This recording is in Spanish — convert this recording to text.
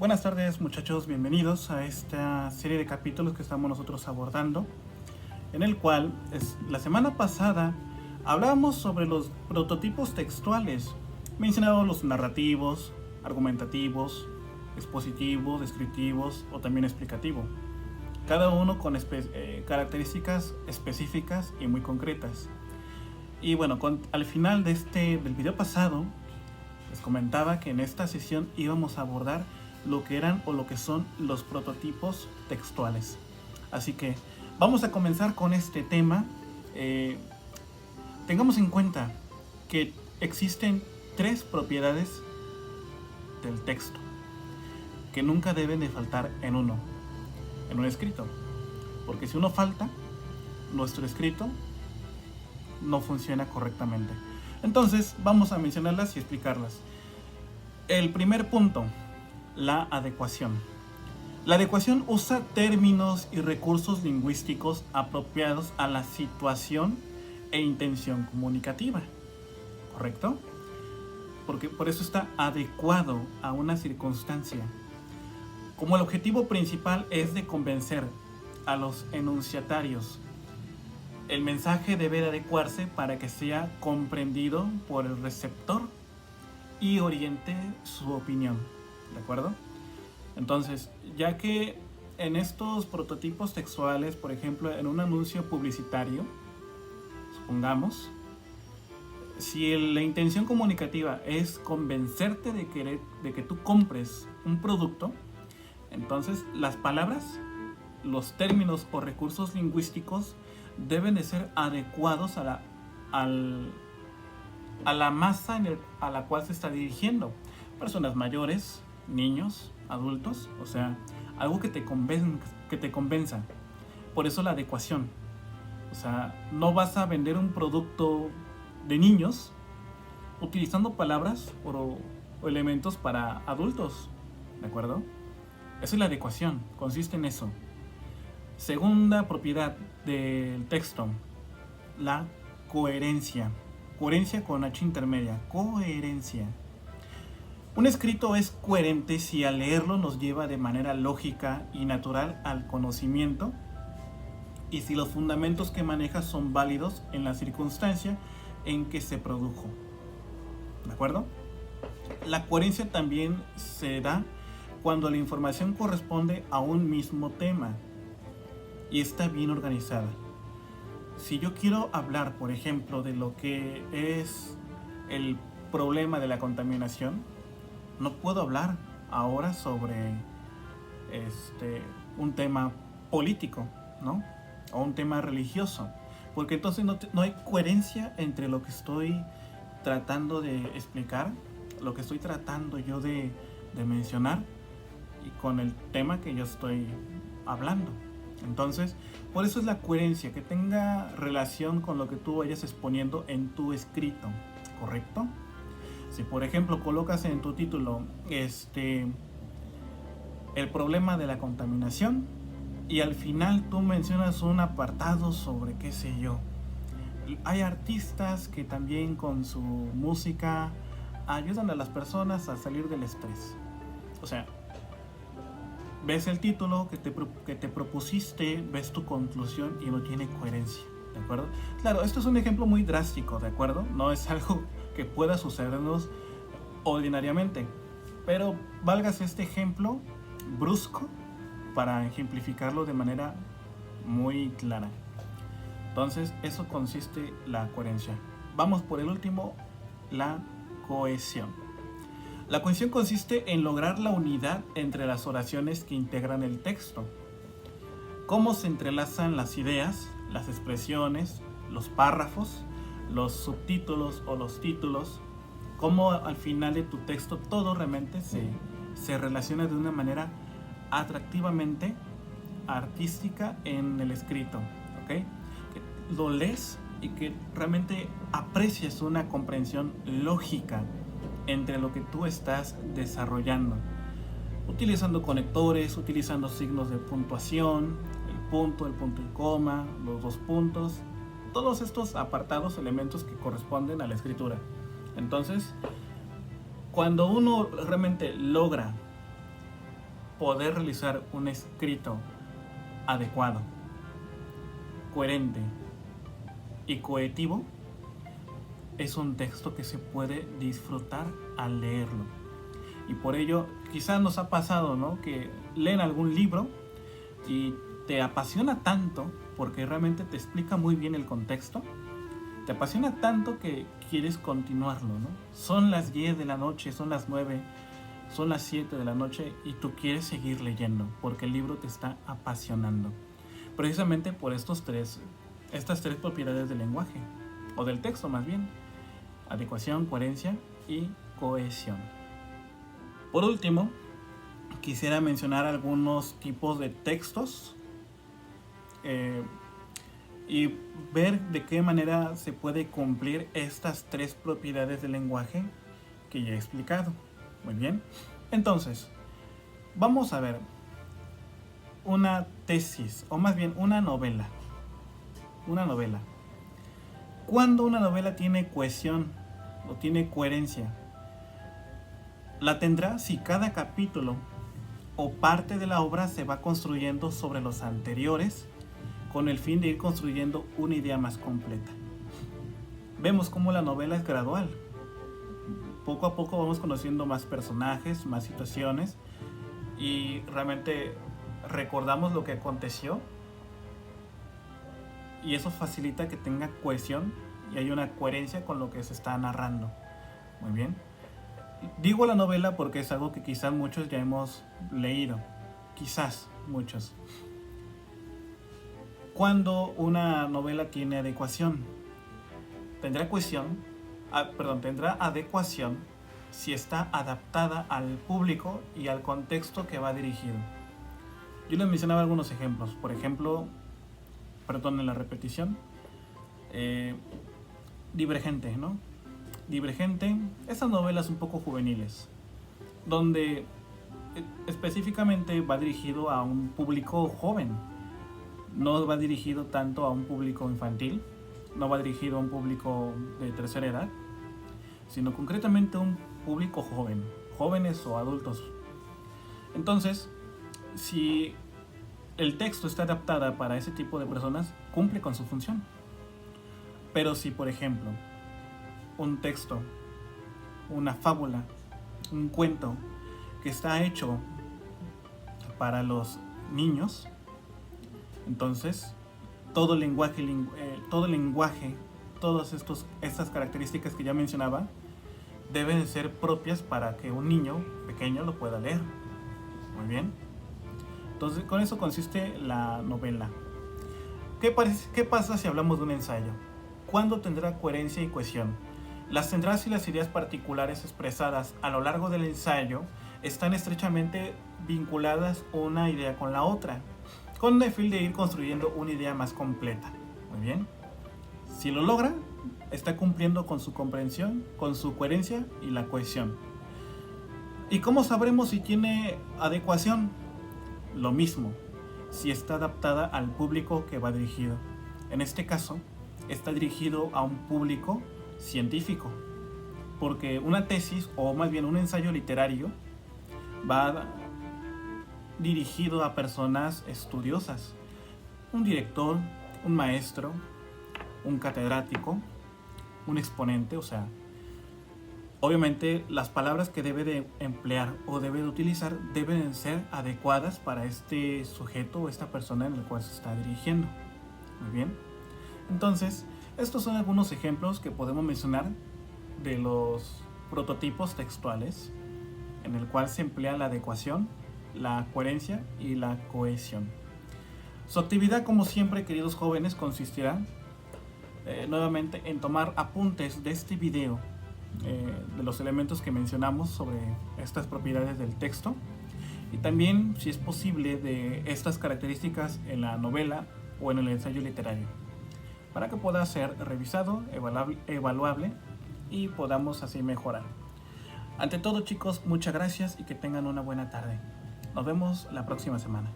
Buenas tardes muchachos, bienvenidos a esta serie de capítulos que estamos nosotros abordando, en el cual la semana pasada hablábamos sobre los prototipos textuales. Mencionábamos los narrativos, argumentativos, expositivos, descriptivos o también explicativo, cada uno con características específicas y muy concretas. Y bueno, al final del video pasado les comentaba que en esta sesión íbamos a abordar lo que eran o lo que son los prototipos textuales. Así que vamos a comenzar con este tema. Tengamos en cuenta que existen 3 propiedades del texto que nunca deben de faltar en un escrito, porque si uno falta, nuestro escrito no funciona correctamente. Entonces vamos a mencionarlas y explicarlas. El primer punto: la adecuación. La adecuación usa términos y recursos lingüísticos apropiados a la situación e intención comunicativa, ¿correcto? Porque por eso está adecuado a una circunstancia. Como el objetivo principal es de convencer a los enunciatarios, el mensaje debe de adecuarse para que sea comprendido por el receptor y oriente su opinión. ¿De acuerdo? Entonces, ya que en estos prototipos textuales, por ejemplo, en un anuncio publicitario, supongamos, si la intención comunicativa es convencerte de que tú compres un producto, entonces las palabras, los términos o recursos lingüísticos deben de ser adecuados a la masa a la cual se está dirigiendo. Personas mayores, niños, adultos, o sea, algo que te convenza. Por eso la adecuación. O sea, no vas a vender un producto de niños utilizando palabras o elementos para adultos, ¿de acuerdo? Esa es la adecuación, consiste en eso. Segunda propiedad del texto: la coherencia. Coherencia con H intermedia, coherencia. Un escrito es coherente si al leerlo nos lleva de manera lógica y natural al conocimiento, y si los fundamentos que maneja son válidos en la circunstancia en que se produjo. ¿De acuerdo? La coherencia también se da cuando la información corresponde a un mismo tema y está bien organizada. Si yo quiero hablar, por ejemplo, de lo que es el problema de la contaminación, no puedo hablar ahora sobre un tema político, ¿no? O un tema religioso, porque entonces no hay coherencia entre lo que estoy tratando de explicar, lo que estoy tratando yo de mencionar, y con el tema que yo estoy hablando. Entonces, por eso es la coherencia, que tenga relación con lo que tú vayas exponiendo en tu escrito, ¿correcto? Si por ejemplo colocas en tu título el problema de la contaminación, y al final tú mencionas un apartado sobre qué sé yo, hay artistas que también con su música ayudan a las personas a salir del estrés. O sea, ves el título que te propusiste, ves tu conclusión y no tiene coherencia, ¿de acuerdo? Claro, esto es un ejemplo muy drástico, ¿de acuerdo? No es algo que pueda sucedernos ordinariamente, pero válgase este ejemplo brusco para ejemplificarlo de manera muy clara. Entonces, eso consiste la coherencia. Vamos por el último, la cohesión. La cohesión consiste en lograr la unidad entre las oraciones que integran el texto. Cómo se entrelazan las ideas, las expresiones, los párrafos, los subtítulos o los títulos, cómo al final de tu texto todo realmente se relaciona de una manera atractivamente artística en el escrito, ¿ok? Que lo lees y que realmente aprecias una comprensión lógica entre lo que tú estás desarrollando, utilizando conectores, utilizando signos de puntuación, el punto y coma, los 2 puntos, todos estos apartados, elementos que corresponden a la escritura. Entonces, cuando uno realmente logra poder realizar un escrito adecuado, coherente y cohesivo, es un texto que se puede disfrutar al leerlo. Y por ello quizás nos ha pasado, ¿no?, que leen algún libro y te apasiona tanto porque realmente te explica muy bien el contexto, te apasiona tanto que quieres continuarlo, ¿no? Son las 10 de la noche, son las 9, son las 7 de la noche y tú quieres seguir leyendo porque el libro te está apasionando. Precisamente por estas tres propiedades del lenguaje, o del texto más bien: adecuación, coherencia y cohesión. Por último, quisiera mencionar algunos tipos de textos y ver de qué manera se puede cumplir estas tres propiedades del lenguaje que ya he explicado. Muy bien, entonces vamos a ver una tesis, o más bien una novela. ¿Cuándo una novela tiene cohesión o tiene coherencia? La tendrá si cada capítulo o parte de la obra se va construyendo sobre los anteriores con el fin de ir construyendo una idea más completa. Vemos cómo la novela es gradual. Poco a poco vamos conociendo más personajes, más situaciones, y realmente recordamos lo que aconteció, y eso facilita que tenga cohesión y hay una coherencia con lo que se está narrando. Muy bien. Digo la novela porque es algo que quizás muchos ya hemos leído. Quizás muchos. Cuando una novela tiene adecuación, tendrá adecuación si está adaptada al público y al contexto que va dirigido. Yo les mencionaba algunos ejemplos. Por ejemplo, perdonen la repetición, Divergente, ¿no? Divergente, esas novelas un poco juveniles, donde específicamente va dirigido a un público joven, no va dirigido tanto a un público infantil, no va dirigido a un público de tercera edad, sino concretamente a un público joven, jóvenes o adultos. Entonces, si el texto está adaptado para ese tipo de personas, cumple con su función. Pero si, por ejemplo, un texto, una fábula, un cuento que está hecho para los niños, entonces todo lenguaje, todas estas características que ya mencionaba, deben ser propias para que un niño pequeño lo pueda leer. Muy bien. Entonces, con eso consiste la novela. ¿Qué pasa si hablamos de un ensayo? ¿Cuándo tendrá coherencia y cohesión? Las tendrá si las ideas particulares expresadas a lo largo del ensayo están estrechamente vinculadas una idea con la otra, con el fin de ir construyendo una idea más completa. Muy bien. Si lo logra, está cumpliendo con su comprensión, con su coherencia y la cohesión. ¿Y cómo sabremos si tiene adecuación? Lo mismo, si está adaptada al público que va dirigido. En este caso, está dirigido a un público científico, porque una tesis, o más bien un ensayo literario, va dirigido a personas estudiosas, un director, un maestro, un catedrático, un exponente. O sea, obviamente las palabras que debe de emplear o debe de utilizar deben ser adecuadas para este sujeto o esta persona en la cual se está dirigiendo. Muy bien. Entonces, estos son algunos ejemplos que podemos mencionar de los prototipos textuales en el cual se emplea la adecuación, la coherencia y la cohesión. Su actividad, como siempre, queridos jóvenes, consistirá nuevamente en tomar apuntes de este video, de los elementos que mencionamos sobre estas propiedades del texto, y también, si es posible, de estas características en la novela o en el ensayo literario, para que pueda ser revisado, evaluable y podamos así mejorar. Ante todo, chicos, muchas gracias y que tengan una buena tarde. Nos vemos la próxima semana.